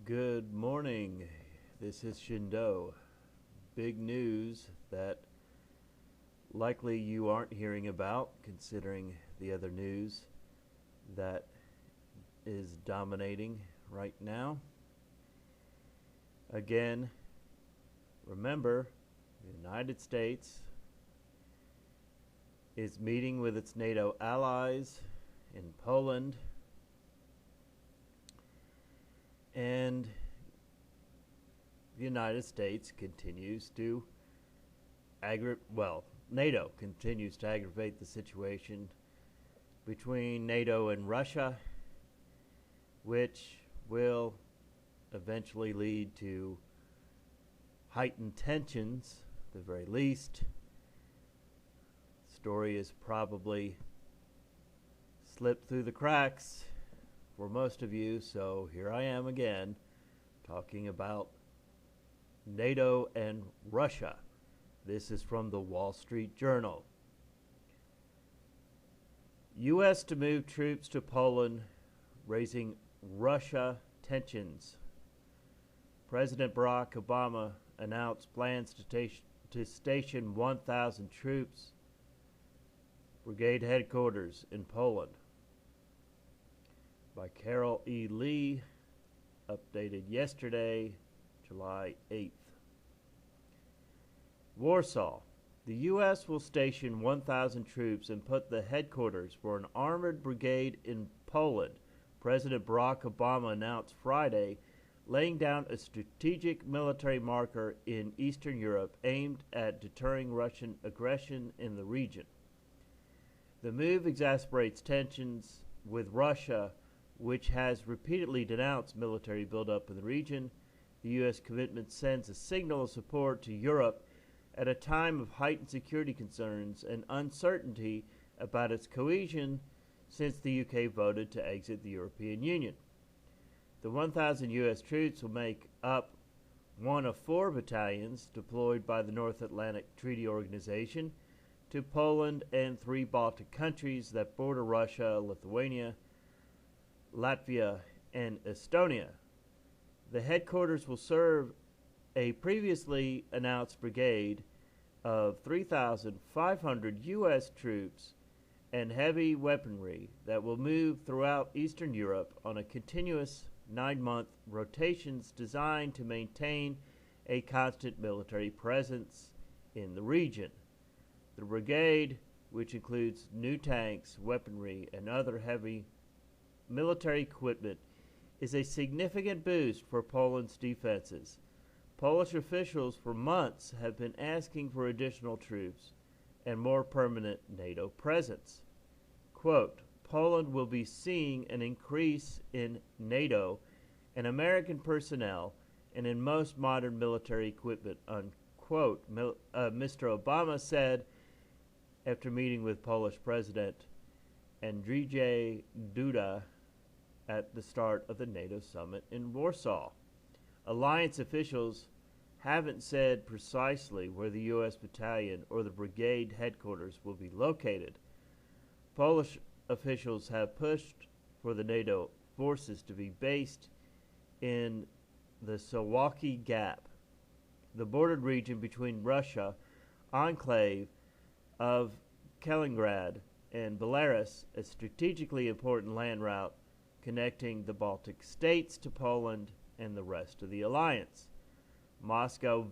Good morning. This is Shindo. Big news that likely you aren't hearing about, considering the other news that is dominating right now. Again, remember, the United States is meeting with its NATO allies in Poland, and the United States continues to NATO continues to aggravate the situation between NATO and Russia, which will eventually lead to heightened tensions, at the very least. The story has probably slipped through the cracks for most of you, so here I am again talking about NATO and Russia. This is from the Wall Street Journal. U.S. to move troops to Poland, raising Russia tensions. President Barack Obama announced plans to station 1,000 troops, brigade headquarters in Poland. By Carol E. Lee, updated yesterday, July 8th. Warsaw. The U.S. will station 1,000 troops and put the headquarters for an armored brigade in Poland, President Barack Obama announced Friday, laying down a strategic military marker in Eastern Europe aimed at deterring Russian aggression in the region. The move exacerbates tensions with Russia, which has repeatedly denounced military buildup in the region. The U.S. commitment sends a signal of support to Europe at a time of heightened security concerns and uncertainty about its cohesion since the U.K. voted to exit the European Union. The 1,000 U.S. troops will make up one of 4 battalions deployed by the North Atlantic Treaty Organization to Poland and 3 Baltic countries that border Russia, Lithuania, Latvia, and Estonia. The headquarters will serve a previously announced brigade of 3,500 U.S. troops and heavy weaponry that will move throughout Eastern Europe on a continuous 9-month rotations designed to maintain a constant military presence in the region. The brigade, which includes new tanks, weaponry, and other heavy military equipment, is a significant boost for Poland's defenses. Polish officials for months have been asking for additional troops and more permanent NATO presence. Quote, Poland will be seeing an increase in NATO and American personnel and in most modern military equipment, unquote, Mr. Obama said after meeting with Polish President Andrzej Duda at the start of the NATO Summit in Warsaw. Alliance officials haven't said precisely where the U.S. battalion or the brigade headquarters will be located. Polish officials have pushed for the NATO forces to be based in the Suwałki Gap, the bordered region between Russia enclave of Kaliningrad and Belarus, a strategically important land route connecting the Baltic states to Poland and the rest of the alliance. Moscow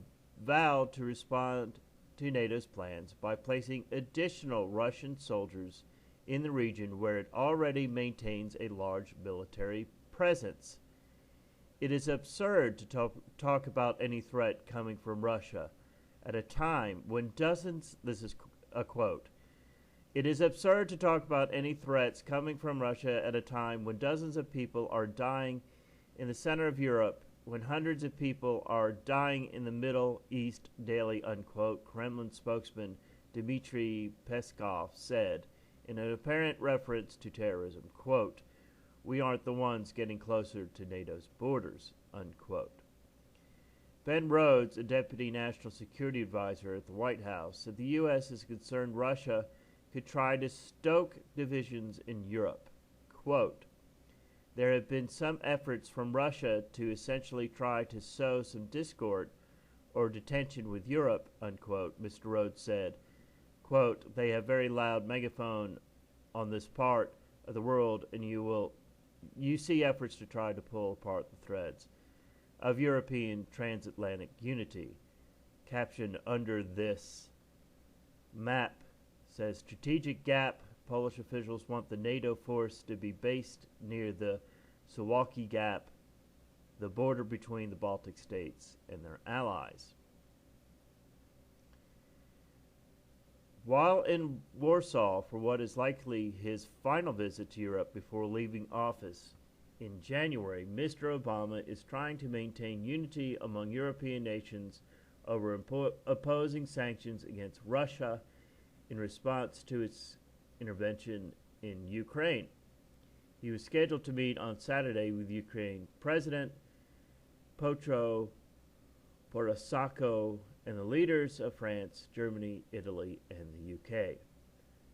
vowed to respond to NATO's plans by placing additional Russian soldiers in the region where it already maintains a large military presence. It is absurd to talk about any threat coming from Russia at a time when this is a quote, it is absurd to talk about any threats coming from Russia at a time when dozens of people are dying in the center of Europe, when hundreds of people are dying in the Middle East daily, unquote, Kremlin spokesman Dmitry Peskov said in an apparent reference to terrorism, quote, we aren't the ones getting closer to NATO's borders, unquote. Ben Rhodes, a deputy national security advisor at the White House, said the U.S. is concerned Russia could try to stoke divisions in Europe. Quote, There have been some efforts from Russia to essentially try to sow some discord or detention with Europe, unquote, Mr. Rhodes said. Quote, they have very loud megaphone on this part of the world, and you see efforts to try to pull apart the threads of European transatlantic unity. Caption under this map says, strategic gap. Polish officials want the NATO force to be based near the Suwalki Gap, the border between the Baltic states and their allies. While in Warsaw for what is likely his final visit to Europe before leaving office in January, Mr. Obama is trying to maintain unity among European nations over opposing sanctions against Russia in response to its intervention in Ukraine. He was scheduled to meet on Saturday with Ukraine President Petro Poroshenko and the leaders of France, Germany, Italy, and the UK.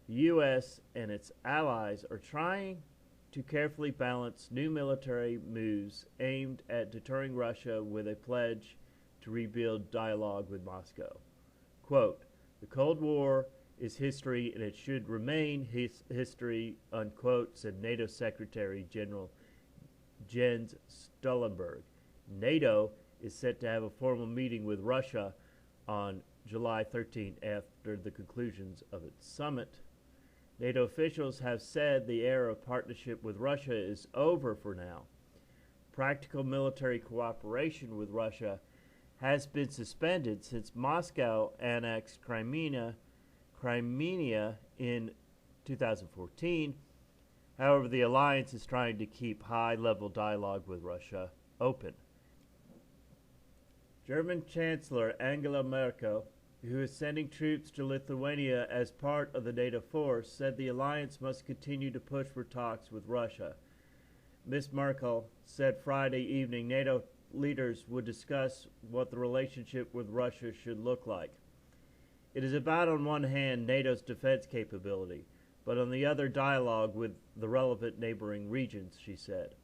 The U.S. and its allies are trying to carefully balance new military moves aimed at deterring Russia with a pledge to rebuild dialogue with Moscow. Quote, the Cold War is history and it should remain history, unquote, said NATO Secretary General Jens Stoltenberg. NATO is set to have a formal meeting with Russia on July 13 after the conclusions of its summit. NATO officials have said the era of partnership with Russia is over for now. Practical military cooperation with Russia has been suspended since Moscow annexed Crimea in 2014. However, the alliance is trying to keep high-level dialogue with Russia open. German Chancellor Angela Merkel, who is sending troops to Lithuania as part of the NATO force, said the alliance must continue to push for talks with Russia. Ms. Merkel said Friday evening NATO leaders would discuss what the relationship with Russia should look like. It is about, on one hand, NATO's defense capability, but on the other, dialogue with the relevant neighboring regions, she said.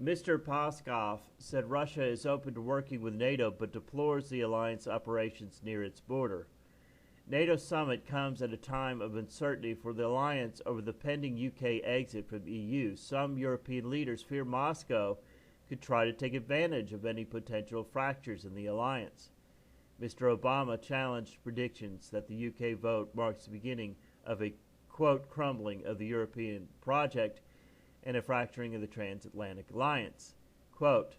Mr. Peskov said Russia is open to working with NATO but deplores the alliance operations near its border. NATO Summit comes at a time of uncertainty for the alliance over the pending UK exit from EU. Some European leaders fear Moscow could try to take advantage of any potential fractures in the alliance. Mr. Obama challenged predictions that the UK vote marks the beginning of a, quote, crumbling of the European project and a fracturing of the transatlantic alliance. Quote,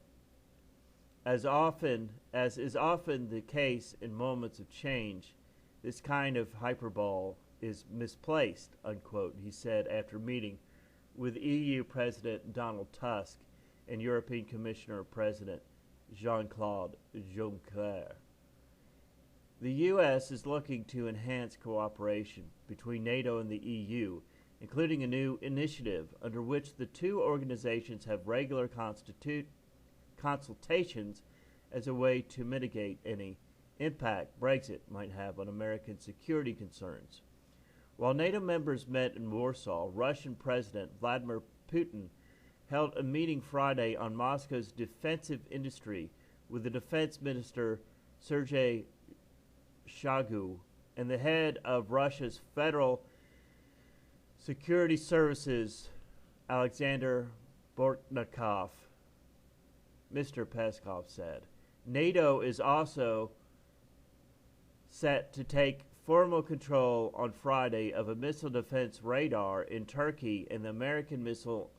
as is often the case in moments of change, this kind of hyperbole is misplaced, unquote, he said after meeting with EU President Donald Tusk and European Commissioner President Jean-Claude Juncker. The U.S. is looking to enhance cooperation between NATO and the EU, including a new initiative under which the two organizations have regular consultations as a way to mitigate any impact Brexit might have on American security concerns. While NATO members met in Warsaw, Russian President Vladimir Putin held a meeting Friday on Moscow's defensive industry with the defense minister Sergei Shoigu and the head of Russia's Federal Security Services, Alexander Bortnikov. Mr. Peskov said, NATO is also set to take formal control on Friday of a missile defense radar in Turkey and the American missile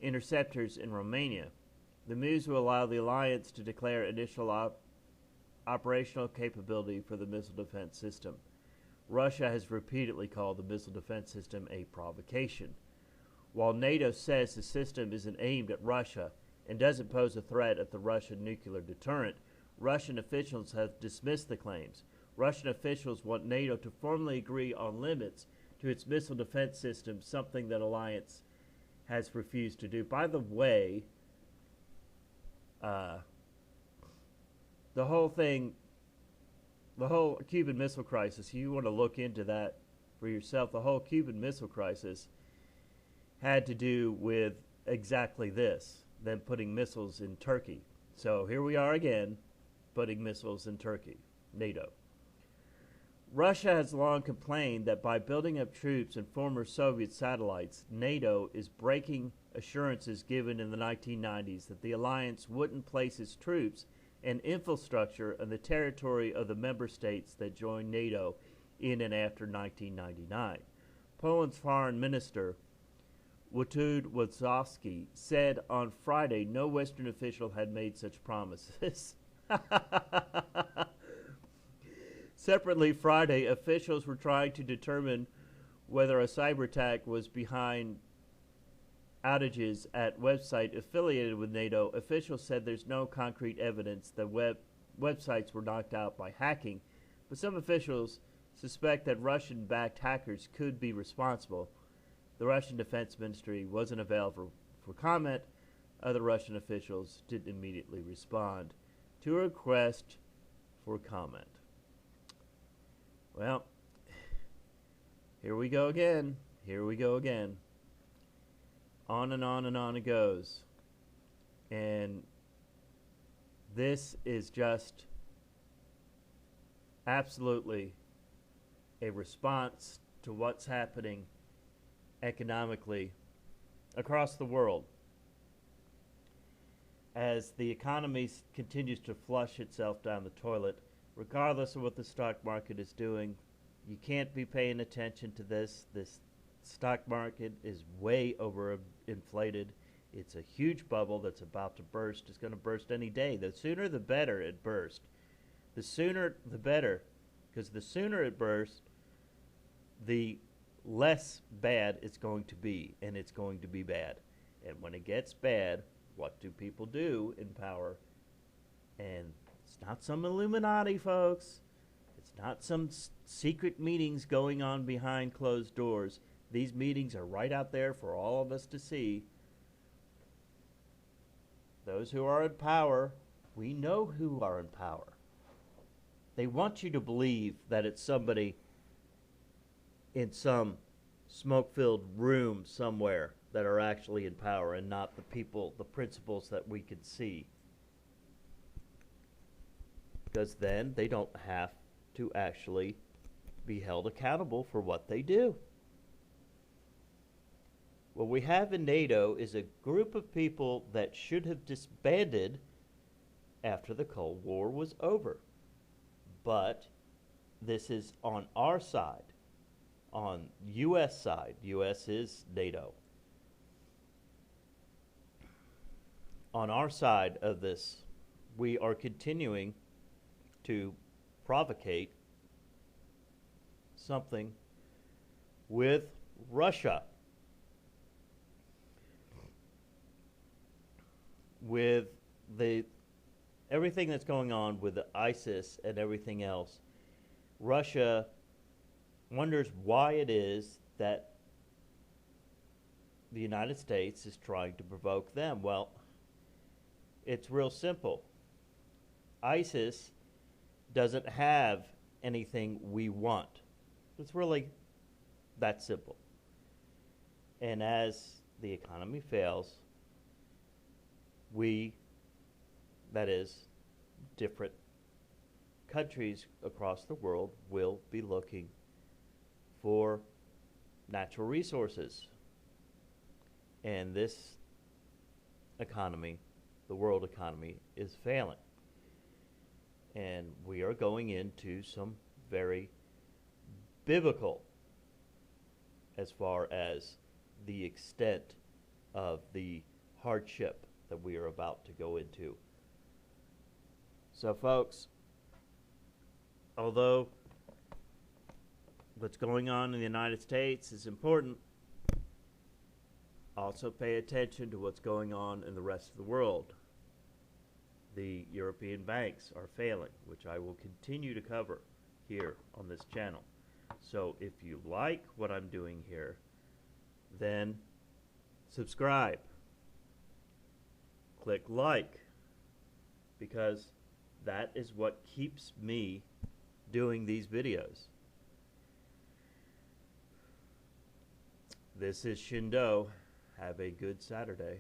interceptors in Romania. The moves will allow the alliance to declare initial operational capability for the missile defense system. Russia has repeatedly called the missile defense system a provocation. While NATO says the system isn't aimed at Russia and doesn't pose a threat at the Russian nuclear deterrent, Russian officials have dismissed the claims. Russian officials want NATO to formally agree on limits to its missile defense system, something that alliance has refused to do. By the way, the whole Cuban Missile Crisis, you want to look into that for yourself. The whole Cuban Missile Crisis had to do with exactly this, than putting missiles in Turkey. So here we are again, putting missiles in Turkey, NATO. Russia has long complained that by building up troops in former Soviet satellites, NATO is breaking assurances given in the 1990s that the alliance wouldn't place its troops and infrastructure on the territory of the member states that joined NATO in and after 1999. Poland's foreign minister, Witold Wazowski, said on Friday no Western official had made such promises. Separately, Friday, officials were trying to determine whether a cyber attack was behind outages at website affiliated with NATO. Officials said there's no concrete evidence that websites were knocked out by hacking, but some officials suspect that Russian-backed hackers could be responsible. The Russian Defense Ministry wasn't available for comment. Other Russian officials didn't immediately respond to a request for comment. Well, here we go again. Here we go again. On and on and on it goes. And this is just absolutely a response to what's happening economically across the world. As the economy continues to flush itself down the toilet, regardless of what the stock market is doing, you can't be paying attention to this. This stock market is way overinflated. It's a huge bubble that's about to burst. It's going to burst any day. The sooner the better it bursts. The sooner the better, because the sooner it bursts, the less bad it's going to be, and it's going to be bad. And when it gets bad, what do people do in power? And it's not some Illuminati, folks. It's not some secret meetings going on behind closed doors. These meetings are right out there for all of us to see. Those who are in power, we know who are in power. They want you to believe that it's somebody in some smoke-filled room somewhere that are actually in power, and not the people, the principles that we can see. Because then they don't have to actually be held accountable for what they do. What we have in NATO is a group of people that should have disbanded after the Cold War was over. But this is on our side, on U.S. side. U.S. is NATO. On our side of this, we are continuing to provocate something with Russia, with everything that's going on with the ISIS and everything else. Russia wonders why it is that the United States is trying to provoke them. Well, it's real simple. ISIS doesn't have anything we want. It's really that simple. And as the economy fails, we, that is, different countries across the world, will be looking for natural resources. And this economy, the world economy, is failing. And we are going into some very biblical, as far as the extent of the hardship that we are about to go into. So folks, although what's going on in the United States is important, also pay attention to what's going on in the rest of the world. The European banks are failing, which I will continue to cover here on this channel. So if you like what I'm doing here, then subscribe. Click like, because that is what keeps me doing these videos. This is Shindo. Have a good Saturday.